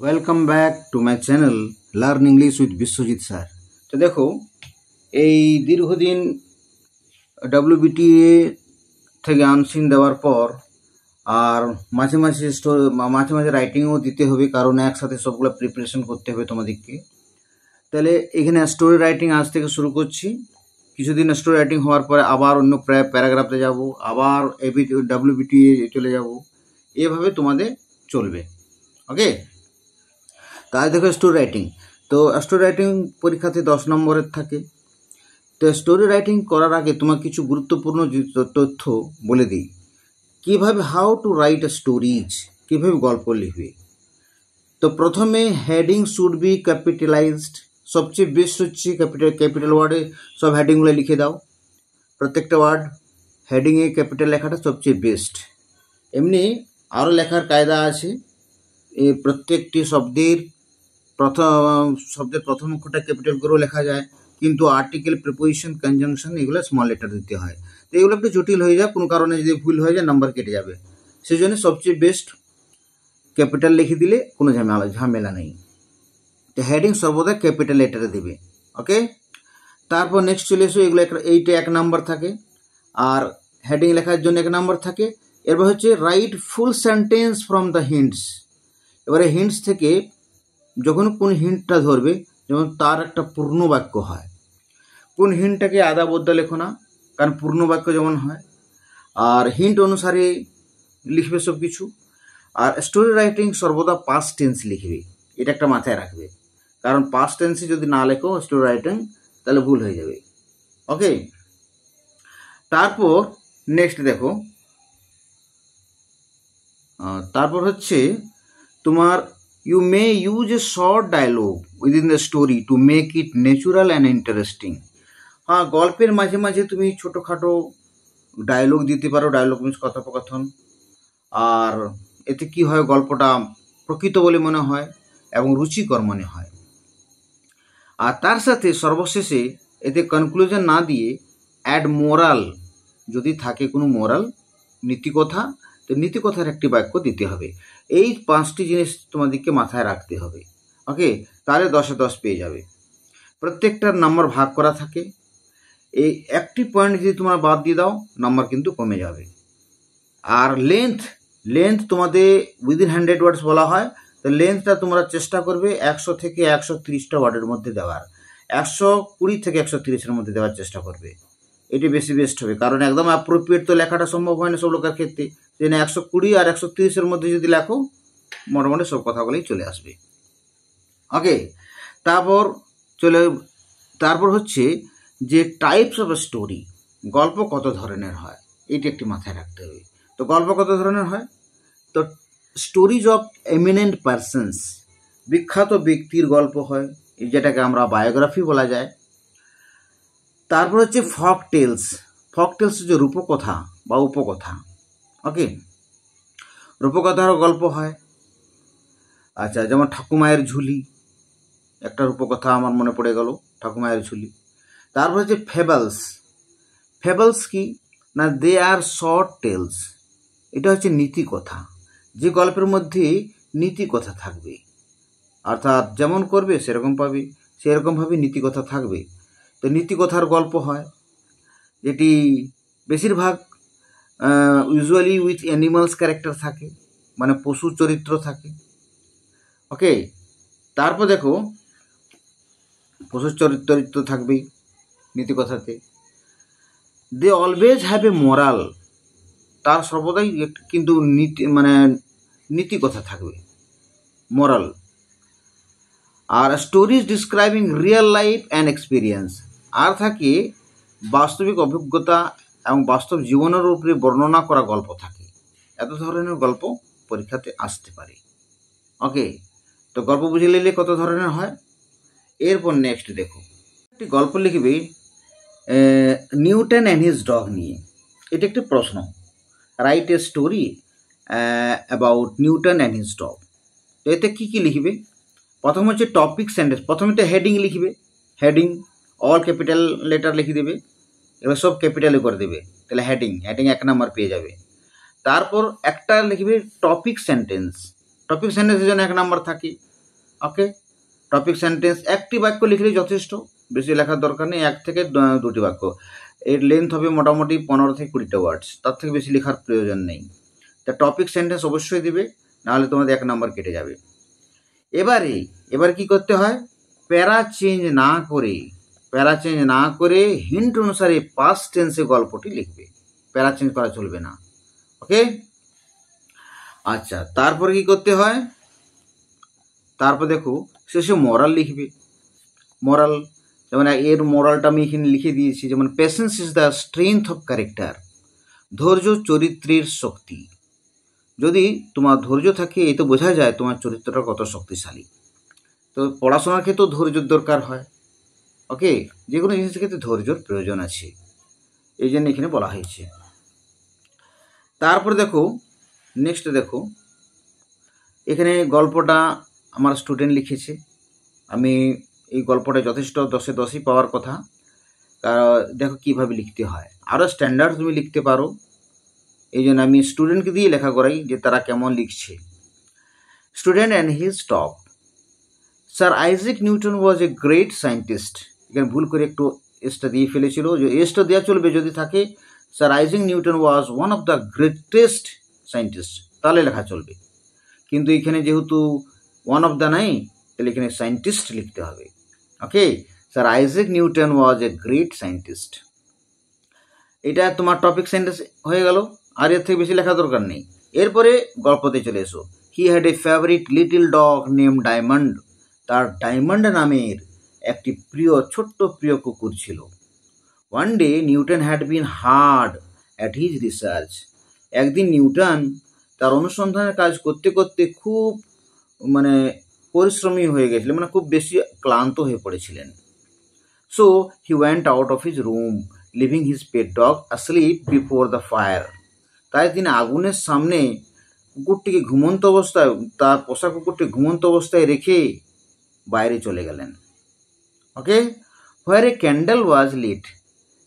Welcome back to my channel learn English with Biswajit sir. তো দেখো, এই দীর্ঘদিন WBTA থেকে আনসিন দেওয়ার পর আর মাঝে মাঝে রাইটিংও দিতে হবে, কারণ একসাথে সবগুলো প্রিপারেশন করতে হবে তোমাদেরকে। তাহলে এখানে স্টোরি রাইটিং আজ থেকে শুরু করছি। কিছুদিন স্টোরি রাইটিং হওয়ার পরে আবার অন্য প্যারাগ্রাফে যাব, আবার WBTA চলে যাব, এভাবে তোমাদের চলবে। ওকে, তাই দেখো স্টোরি রাইটিং। তো স্টোরি রাইটিং পরীক্ষাতে 10 নম্বরের থাকে। তো স্টোরি রাইটিং করার আগে তোমার কিছু গুরুত্বপূর্ণ তথ্য বলে দিই। কীভাবে how to write a stories, কীভাবে গল্প লিখবে। তো প্রথমে হেডিং শুড বি ক্যাপিটালাইজড। সবচেয়ে বেস্ট হচ্ছে ক্যাপিটাল ওয়ার্ডে সব হেডিংগুলো লিখে দাও। প্রত্যেকটা ওয়ার্ড হেডিংয়ে ক্যাপিটাল লেখাটা সবচেয়ে বেস্ট। এমনি আরও লেখার কায়দা আছে। এই প্রত্যেকটি শব্দের প্রথম অক্ষরটা ক্যাপিটাল করেও লেখা যায়, কিন্তু আর্টিকেল, প্রিপোজিশন, কনজাংশন এগুলো স্মল লেটার দিতে হয়। তো এগুলো একটু জটিল হয়ে যায়, কোনো কারণে যদি ভুল হয়ে যায় নাম্বার কেটে যাবে। সেই জন্য সবচেয়ে বেস্ট ক্যাপিটাল লিখে দিলে কোনো ঝামেলা নেই। তো হেডিং সর্বদা ক্যাপিটাল লেটারে দেবে। ওকে, তারপর নেক্সট চলে এসো। এগুলো এইটা 1 নাম্বার থাকে, আর হেডিং লেখার জন্য 1 নাম্বার থাকে। এরপর হচ্ছে right full sentence from the hints. এবারে হিন্টস থেকে যখন কোন হিন্টটা ধরবে, যেমন তার একটা পূর্ণ বাক্য হয়, কোন হিন্টটাকে আদা বদা লেখো না, কারণ পূর্ণ বাক্য যেমন হয়। আর হিন্ট অনুসারে লিখবে সব কিছু। আর স্টোরি রাইটিং সর্বদা পাস্ট টেন্স লিখবে, এটা একটা মাথায় রাখবে, কারণ পাস্ট টেন্সে যদি না লেখো স্টোরি রাইটিং তাহলে ভুল হয়ে যাবে। ওকে, তারপর নেক্সট দেখো, তারপর হচ্ছে তোমার you may use a short dialogue within the story to make it natural and interesting. হ্যাঁ, গল্পের মাঝে মাঝে তুমি ছোটোখাটো ডায়লগ দিতে পারো। ডায়লগ মিনস কথোপকথন। আর এতে কি হয়, গল্পটা প্রকৃত বলে মনে হয় এবং রুচিকর মনে হয়। আর তার সাথে সর্বশেষে এতে কনক্লুশন না দিয়ে অ্যাড মোরাল, যদি থাকে কোনো মোরাল, নীতিকথা, তো নীতিকথার একটি বাক্য দিতে হবে। এই 5টি জিনিস তোমাদেরকে মাথায় রাখতে হবে। ওকে, তাহলে 10-এ 10 পেয়ে যাবে। প্রত্যেকটার নাম্বার ভাগ করা থাকে। এই একটি পয়েন্ট যদি তোমরা বাদ দিয়ে দাও, নাম্বার কিন্তু কমে যাবে। আর লেন্থ তোমাদের উইদিন 100 ওয়ার্ডস বলা হয়। তো লেন্থটা তোমরা চেষ্টা করবে 100 থেকে 130টা ওয়ার্ডের মধ্যে দেওয়ার, 120 থেকে 130-এর মধ্যে দেওয়ার চেষ্টা করবে। এটি বেস্ট হবে, কারণ একদম অ্যাপ্রোপ্রিয়েট তো লেখাটা সম্ভব হয় না সব লোকের ক্ষেত্রে। যেন 120 আর 130-এর মধ্যে যদি লেখো, মোটামুটি সব কথাগুলোই চলে আসবে। ওকে, তারপর হচ্ছে যে টাইপস অফ স্টোরি, গল্প কত ধরনের হয়, এটি একটি মাথায় রাখতে হবে। তো গল্প কত ধরনের হয়, তো স্টোরিজ অফ এমিনেন্ট পারসনস, বিখ্যাত ব্যক্তির গল্প হয়, যেটাকে আমরা বায়োগ্রাফি বলা যায়। তারপর হচ্ছে ফক টেলস হচ্ছে রূপকথা বা উপকথা। ওকে, রূপকথারও গল্প হয়। আচ্ছা, যেমন ঠাকুমায়ের ঝুলি একটা রূপকথা, আমার মনে পড়ে গেল, ঠাকুমায়ের ঝুলি। তারপর হচ্ছে ফেবলস কি না, দে আর শর্ট টেলস, এটা হচ্ছে নীতিকথা, যে গল্পের মধ্যে নীতিকথা থাকবে, অর্থাৎ যেমন করবে সেরকম পাবে, সেরকমভাবে নীতিকথা থাকবে। তো নীতিকথার গল্প হয়, যেটি বেশিরভাগ ইউজুয়ালি উইথ অ্যানিমালস ক্যারেক্টার থাকে, মানে পশু চরিত্র থাকে। ওকে, তারপর দেখো পশুর চরিত্র থাকবেই নীতিকথাতে। They always have a moral, তার সর্বদাই কিন্তু নীতিকথা থাকবে, মোরাল। আর stories describing real life and experience, আর থাকে বাস্তবিক অভিজ্ঞতা এবং বাস্তব জীবনের উপরে বর্ণনা করা গল্প থাকে। এত ধরনের গল্প পরীক্ষাতে আসতে পারে। ওকে, তো গল্প বুঝে নিলে কত ধরনের হয়। এরপর নেক্সট দেখো, একটি গল্প লিখবে নিউটন অ্যান্ড হিজ ডগ নিয়ে। এটা একটি প্রশ্ন, write a story about Newton and his dog. তো এতে কী কী লিখবে, প্রথম হচ্ছে টপিক সেন্টেন্স। প্রথমে তো হেডিং লিখবে, হেডিং অল ক্যাপিটাল লেটার লিখে দেবে, এবার সব ক্যাপিটালে করে দেবে, তাহলে হেডিং 1 নাম্বার পেয়ে যাবে। তারপর একটা লিখবে টপিক সেন্টেন্সের জন্য 1 নাম্বার থাকে। ওকে, টপিক সেন্টেন্স একটি বাক্য লিখলেই যথেষ্ট, বেশি লেখার দরকার নেই, 1 থেকে 2টি বাক্য। এর লেন্থ হবে মোটামুটি 15 থেকে 20টা ওয়ার্ডস, তার থেকে বেশি লেখার প্রয়োজন নেই। তা টপিক সেন্টেন্স অবশ্যই দিবে, নাহলে তোমাদের 1 নম্বর কেটে যাবে। এবারে কি করতে হয়, প্যারা চেঞ্জ না করে হিন্ট অনুসারে পাস্ট টেন্সে গল্পটি লিখবে, প্যারা চেঞ্জ করা চলবে না। ওকে, আচ্ছা, তারপরে কি করতে হয়, তারপর দেখো শেষে মোরাল লিখবে। মোরাল যেমন এর মোরালটা আমি এখানে লিখে দিয়েছি, যেমন patience is the strength of character, ধৈর্য চরিত্রের শক্তি। যদি তোমার ধৈর্য থাকে, এই তো বোঝা যায় তোমার চরিত্রটা কত শক্তিশালী। তো পড়াশোনার ক্ষেত্রেও ধৈর্যের দরকার হয়। ওকে, যে কোনো জিনিসের ক্ষেত্রে ধৈর্যর প্রয়োজন আছে, এই জন্য এখানে বলা হয়েছে। তারপরে দেখো নেক্সট, দেখো এখানে গল্পটা আমার স্টুডেন্ট লিখেছে। আমি এই গল্পটা যথেষ্ট 10-এ 10ই পাওয়ার কথা। দেখো কিভাবে লিখতে হয়, আরও স্ট্যান্ডার্ড তুমি লিখতে পারো, এই জন্য আমি স্টুডেন্টকে দিয়ে লেখা করাই যে তারা কেমন লিখছে। Student and his top, sir Isaac Newton was a great scientist. এখানে ভুল করে একটু এসটা দিয়ে ফেলেছিল, যে এসটা দেওয়া চলবে যদি থাকে sir Isaac Newton was one of the greatest scientist, তাহলে লেখা চলবে। কিন্তু এখানে যেহেতু ওয়ান অফ দ্য নাই, তাহলে এখানে সায়েন্টিস্ট লিখতে হবে। Okay, sir Isaac Newton was a great scientist. এটা তোমার টপিক সেন্টেন্স হয়ে গেল, আর এর থেকে বেশি লেখা দরকার নেই। এরপরে গল্পতে চলে এসো। He had a favourite little dog name diamond, তার ডায়মন্ড নামের একটি ছোট্ট প্রিয় কুকুর ছিল। One day Newton had been hard at his research, একদিন নিউটন তার অনুসন্ধানের কাজ করতে করতে খুব পরিশ্রমী হয়ে গেছিল, খুব বেশি ক্লান্ত হয়ে পড়েছিলেন। So he went out of his room leaving his pet dog asleep before the fire, তাই তিনি আগুনের সামনে কুকুরটিকে ঘুমন্ত অবস্থায়, তার পোষা কুকুরটি ঘুমন্ত অবস্থায় রেখে বাইরে চলে গেলেন। ওকে, হোয়ার এ ক্যান্ডেল ওয়াজ লিট,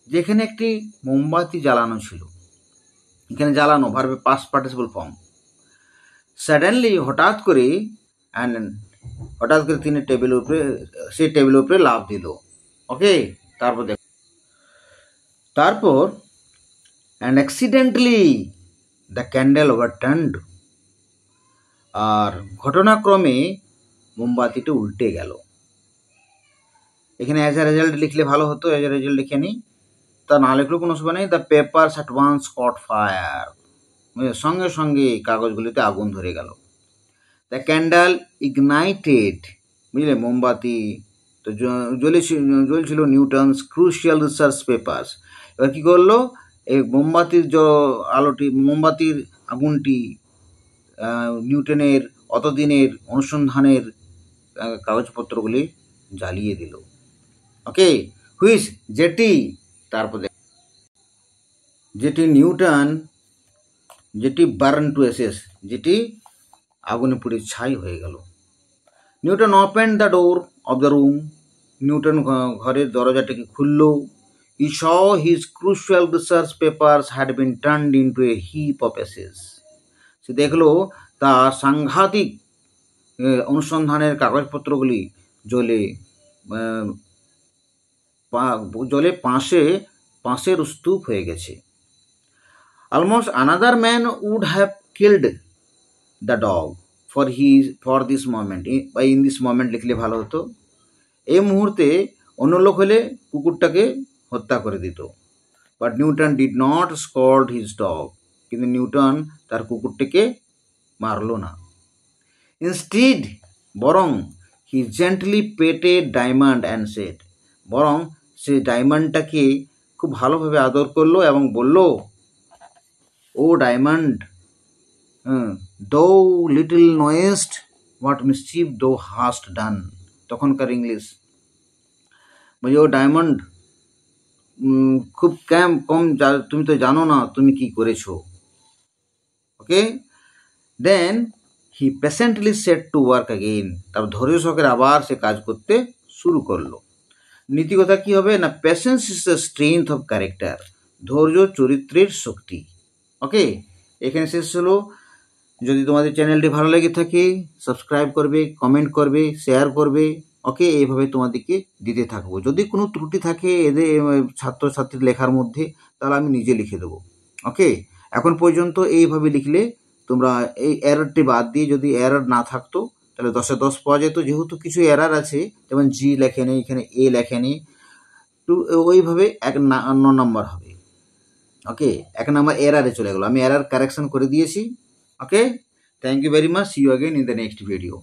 যেখানে একটি মোমবাতি জ্বালানো ছিল। এখানে জ্বালানো ভার্বে পাস্ট পার্টিসিপল ফর্ম। সাডেনলি হঠাৎ করে তিনি সেই টেবিলের উপরে লাফ দিল। ওকে, তারপর অ্যান্ড অ্যাক্সিডেন্টালি দ্য ক্যান্ডেল ওভারটার্নড, আর ঘটনাক্রমে মোমবাতিটা উল্টে গেল। এখানে অ্যাজ এ রেজাল্ট লিখলে ভালো হতো, অ্যাজ এ রেজাল্ট লিখে নিই, তা না লিখলেও কোনো অসুবিধা নেই। The papers at once caught fire, সঙ্গে সঙ্গে কাগজগুলিতে আগুন ধরে গেল। দ্য ক্যান্ডেল ইগনাইটেড, বুঝলে, মোমবাতি তো জ্বলছিল নিউটনস ক্রুশিয়াল রিসার্চ পেপার্স। এবার কী করলো, এই মোমবাতির আগুনটি নিউটনের অতদিনের অনুসন্ধানের কাগজপত্রগুলি জ্বালিয়ে দিল। ওকে, হুইচ যেটি, তারপর যেটি বার্ন টু এসেস, যেটি আগুনে পুড়ে ছাই হয়ে গেল। Newton open the door of the room, Newton ঘরের দরজাটিকে খুলল। He saw his crucial research papers had been turned into a heap of ashes, সে দেখলো তার সাংঘাতিক অনুসন্ধানের কাগজপত্রগুলি জ্বলে পাঁশের স্তূপ হয়ে গেছে। Almost another man would have killed the dog for this moment, বা ইন দিস মোমেন্ট লিখলে ভালো হতো। এই মুহূর্তে অন্য লোক হলে কুকুরটাকে হত্যা করে দিত। But Newton did not scold his dog, কিন্তু নিউটন তার কুকুরটিকে মারল না। ইনস্টিড, বরং হি জেন্টলি পেটেড ডায়মন্ড অ্যান্ড সেড, বরং সে ডায়মন্ডটাকে খুব ভালোভাবে আদর করলো এবং বলল, ও ডায়মন্ড, দো লিটল নোয়েস্ট হোয়াট মিসচিভ দো হাস্ট ডান, তখনকার ইংলিশ, বলছে ও ডায়মন্ড, খুব কম তুমি তো জানো না তুমি কি করেছো। Okay, then he patiently set to work again, তারপর ধৈর্য সহকারে আবার সে কাজ করতে শুরু করলো। নীতিকথা কি হবে না, patience is the strength of character, ধৈর্য চরিত্রের শক্তি। ওকে, এখানে শেষ হলো যদি তোমাদের চ্যানেলটি ভালো লেগে থাকে সাবস্ক্রাইব করবে, কমেন্ট করবে, শেয়ার করবে। ওকে, এইভাবে তোমাদেরকে দিতে থাকবো। যদি কোনো ত্রুটি থাকে এদের ছাত্রছাত্রীর লেখার মধ্যে, তাহলে আমি নিজে লিখে দেবো। ওকে, এখন পর্যন্ত এইভাবে লিখলে তোমরা এই এররটি বাদ দিয়ে যদি এরর না থাকতো তাহলে 10-এ 10 পাওয়া যেত। যেহেতু কিছু এরর আছে, যেমন জি লেখেনি, এখানে এ লেখেনি, তো ওইভাবে 1 নম্বর হবে। ওকে, 1 নম্বর এরারে চলে গেলো। আমি এরার কারেকশন করে দিয়েছি। Okay, thank you very much. See you again in the next video.